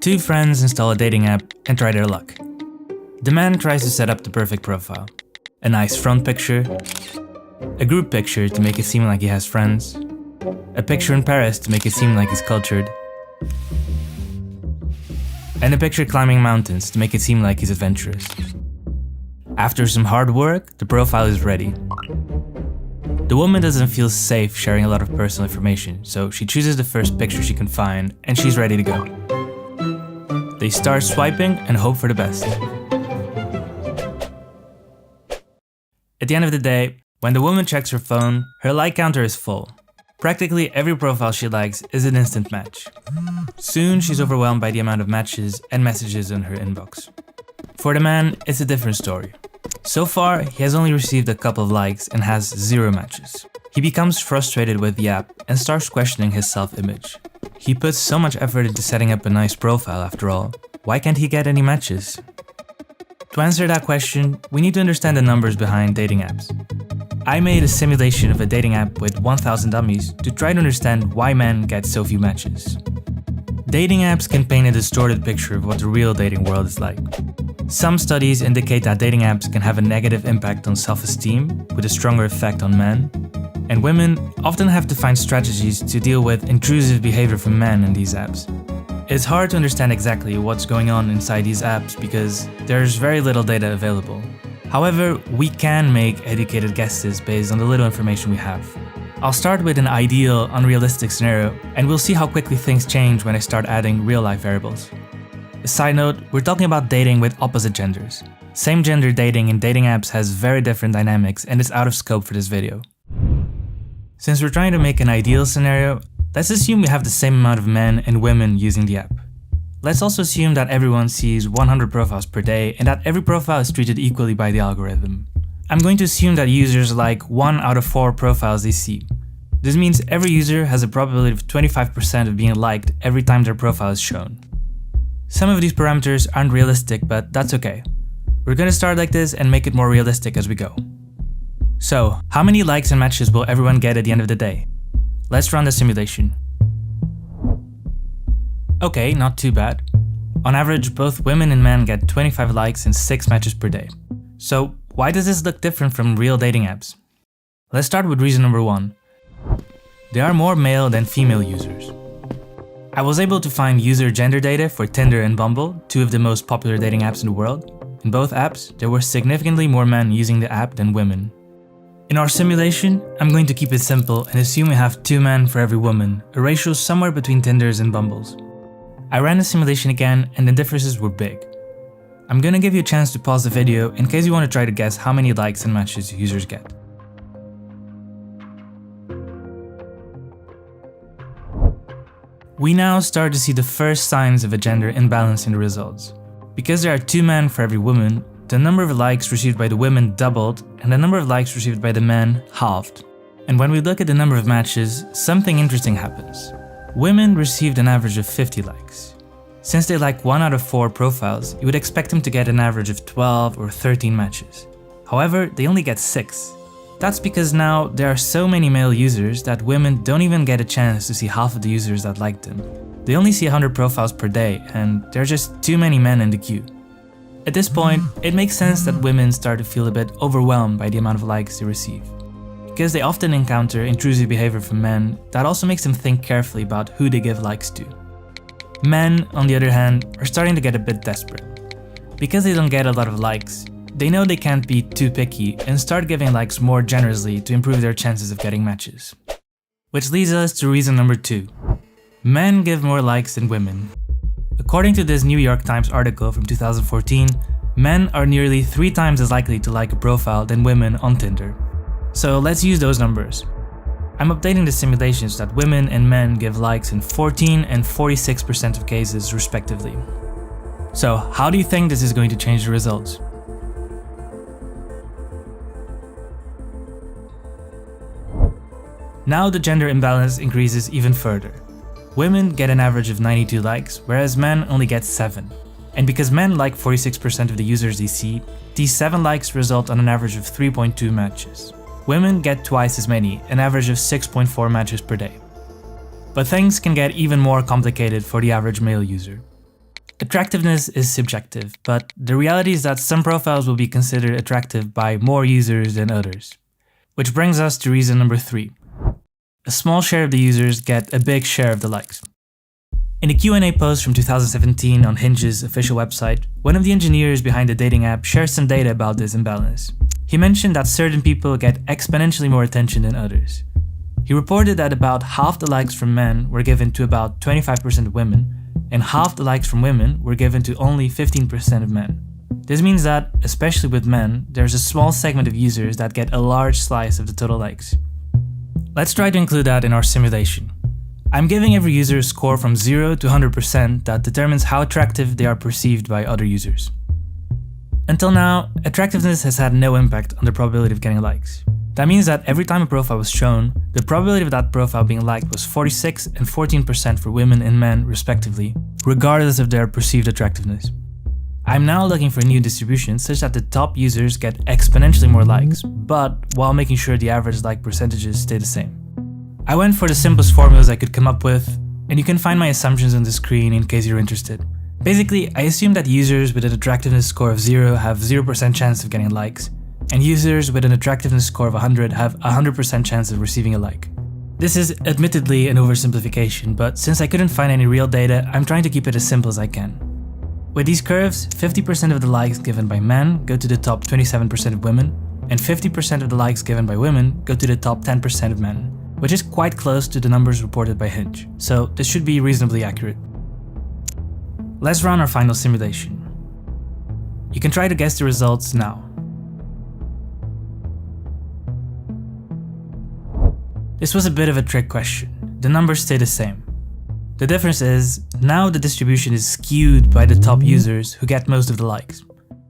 Two friends install a dating app and try their luck. The man tries to set up the perfect profile. A nice front picture, a group picture to make it seem like he has friends, a picture in Paris to make it seem like he's cultured, and a picture climbing mountains to make it seem like he's adventurous. After some hard work, the profile is ready. The woman doesn't feel safe sharing a lot of personal information, so she chooses the first picture she can find and she's ready to go. They start swiping and hope for the best. At the end of the day, when the woman checks her phone, her like counter is full. Practically every profile she likes is an instant match. Soon she's overwhelmed by the amount of matches and messages in her inbox. For the man, it's a different story. So far, he has only received a couple of likes and has 0 matches. He becomes frustrated with the app and starts questioning his self-image. He puts so much effort into setting up a nice profile after all. Why can't he get any matches? To answer that question, we need to understand the numbers behind dating apps. I made a simulation of a dating app with 1000 dummies to try to understand why men get so few matches. Dating apps can paint a distorted picture of what the real dating world is like. Some studies indicate that dating apps can have a negative impact on self-esteem, with a stronger effect on men. And women often have to find strategies to deal with intrusive behavior from men in these apps. It's hard to understand exactly what's going on inside these apps because there's very little data available. However, we can make educated guesses based on the little information we have. I'll start with an ideal, unrealistic scenario, and we'll see how quickly things change when I start adding real-life variables. A side note, we're talking about dating with opposite genders. Same-gender dating in dating apps has very different dynamics and is out of scope for this video. Since we're trying to make an ideal scenario, let's assume we have the same amount of men and women using the app. Let's also assume that everyone sees 100 profiles per day and that every profile is treated equally by the algorithm. I'm going to assume that users like 1 out of 4 profiles they see. This means every user has a probability of 25% of being liked every time their profile is shown. Some of these parameters aren't realistic, but that's okay. We're gonna start like this and make it more realistic as we go. So, how many likes and matches will everyone get at the end of the day? Let's run the simulation. Okay, not too bad. On average, both women and men get 25 likes and 6 matches per day. So, why does this look different from real dating apps? Let's start with reason number 1. There are more male than female users. I was able to find user gender data for Tinder and Bumble, 2 of the most popular dating apps in the world. In both apps, there were significantly more men using the app than women. In our simulation, I'm going to keep it simple and assume we have 2 men for every woman, a ratio somewhere between Tinders and Bumbles. I ran the simulation again and the differences were big. I'm gonna give you a chance to pause the video in case you want to try to guess how many likes and matches users get. We now start to see the first signs of a gender imbalance in the results. Because there are 2 men for every woman, the number of likes received by the women doubled and the number of likes received by the men halved. And when we look at the number of matches, something interesting happens. Women received an average of 50 likes. Since they like 1 out of 4 profiles, you would expect them to get an average of 12 or 13 matches. However, they only get 6. That's because now there are so many male users that women don't even get a chance to see half of the users that liked them. They only see 100 profiles per day and there are just too many men in the queue. At this point, it makes sense that women start to feel a bit overwhelmed by the amount of likes they receive. Because they often encounter intrusive behavior from men, that also makes them think carefully about who they give likes to. Men, on the other hand, are starting to get a bit desperate. Because they don't get a lot of likes, they know they can't be too picky and start giving likes more generously to improve their chances of getting matches. Which leads us to reason number 2. Men give more likes than women. According to this New York Times article from 2014, men are nearly 3 times as likely to like a profile than women on Tinder. So let's use those numbers. I'm updating the simulations that women and men give likes in 14 and 46% of cases respectively. So how do you think this is going to change the results? Now the gender imbalance increases even further. Women get an average of 92 likes, whereas men only get 7. And because men like 46% of the users they see, these 7 likes result on an average of 3.2 matches. Women get twice as many, an average of 6.4 matches per day. But things can get even more complicated for the average male user. Attractiveness is subjective, but the reality is that some profiles will be considered attractive by more users than others. Which brings us to reason number 3. A small share of the users get a big share of the likes. In a Q&A post from 2017 on Hinge's official website, one of the engineers behind the dating app shared some data about this imbalance. He mentioned that certain people get exponentially more attention than others. He reported that about half the likes from men were given to about 25% of women, and half the likes from women were given to only 15% of men. This means that, especially with men, there's a small segment of users that get a large slice of the total likes. Let's try to include that in our simulation. I'm giving every user a score from 0 to 100% that determines how attractive they are perceived by other users. Until now, attractiveness has had no impact on the probability of getting likes. That means that every time a profile was shown, the probability of that profile being liked was 46 and 14% for women and men respectively, regardless of their perceived attractiveness. I'm now looking for a new distribution such that the top users get exponentially more likes, but while making sure the average like percentages stay the same. I went for the simplest formulas I could come up with, and you can find my assumptions on the screen in case you're interested. Basically, I assume that users with an attractiveness score of 0 have 0% chance of getting likes, and users with an attractiveness score of 100 have a 100% chance of receiving a like. This is admittedly an oversimplification, but since I couldn't find any real data, I'm trying to keep it as simple as I can. With these curves, 50% of the likes given by men go to the top 27% of women, and 50% of the likes given by women go to the top 10% of men, which is quite close to the numbers reported by Hinge, so this should be reasonably accurate. Let's run our final simulation. You can try to guess the results now. This was a bit of a trick question. The numbers stay the same. The difference is, now the distribution is skewed by the top users who get most of the likes.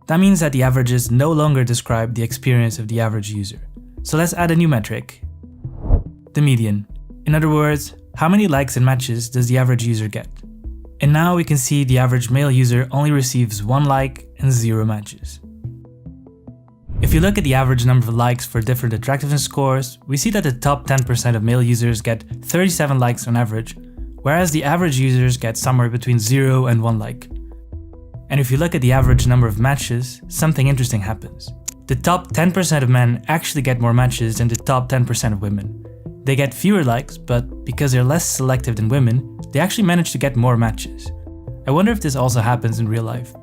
That means that the averages no longer describe the experience of the average user. So let's add a new metric. The median. In other words, how many likes and matches does the average user get? And now we can see the average male user only receives 1 like and 0 matches. If you look at the average number of likes for different attractiveness scores, we see that the top 10% of male users get 37 likes on average, whereas the average users get somewhere between 0 and 1 like. And if you look at the average number of matches, something interesting happens. The top 10% of men actually get more matches than the top 10% of women. They get fewer likes, but because they're less selective than women, they actually manage to get more matches. I wonder if this also happens in real life.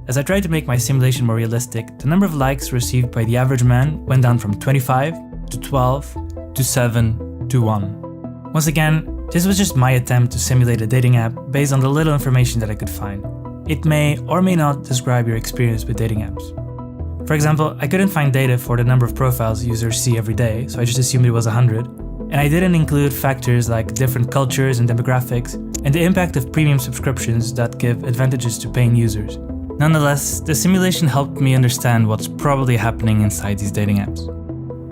As I tried to make my simulation more realistic, the number of likes received by the average man went down from 25 to 12 to 7 to 1. Once again, this was just my attempt to simulate a dating app based on the little information that I could find. It may or may not describe your experience with dating apps. For example, I couldn't find data for the number of profiles users see every day, so I just assumed it was 100. And I didn't include factors like different cultures and demographics, and the impact of premium subscriptions that give advantages to paying users. Nonetheless, the simulation helped me understand what's probably happening inside these dating apps.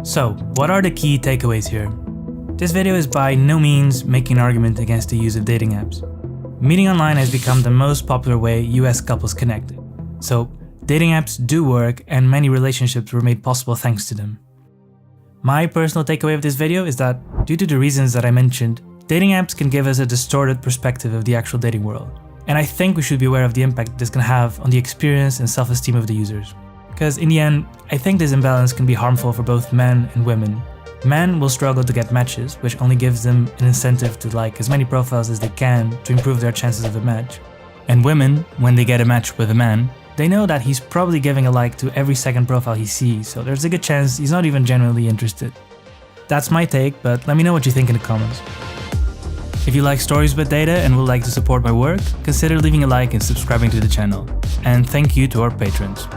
So, what are the key takeaways here? This video is by no means making an argument against the use of dating apps. Meeting online has become the most popular way US couples connect. So, dating apps do work, and many relationships were made possible thanks to them. My personal takeaway of this video is that, due to the reasons that I mentioned, dating apps can give us a distorted perspective of the actual dating world. And I think we should be aware of the impact this can have on the experience and self-esteem of the users. Because in the end, I think this imbalance can be harmful for both men and women. Men will struggle to get matches, which only gives them an incentive to like as many profiles as they can to improve their chances of a match. And women, when they get a match with a man, they know that he's probably giving a like to every second profile he sees, so there's a good chance he's not even genuinely interested. That's my take, but let me know what you think in the comments. If you like stories with data and would like to support my work, consider leaving a like and subscribing to the channel. And thank you to our patrons.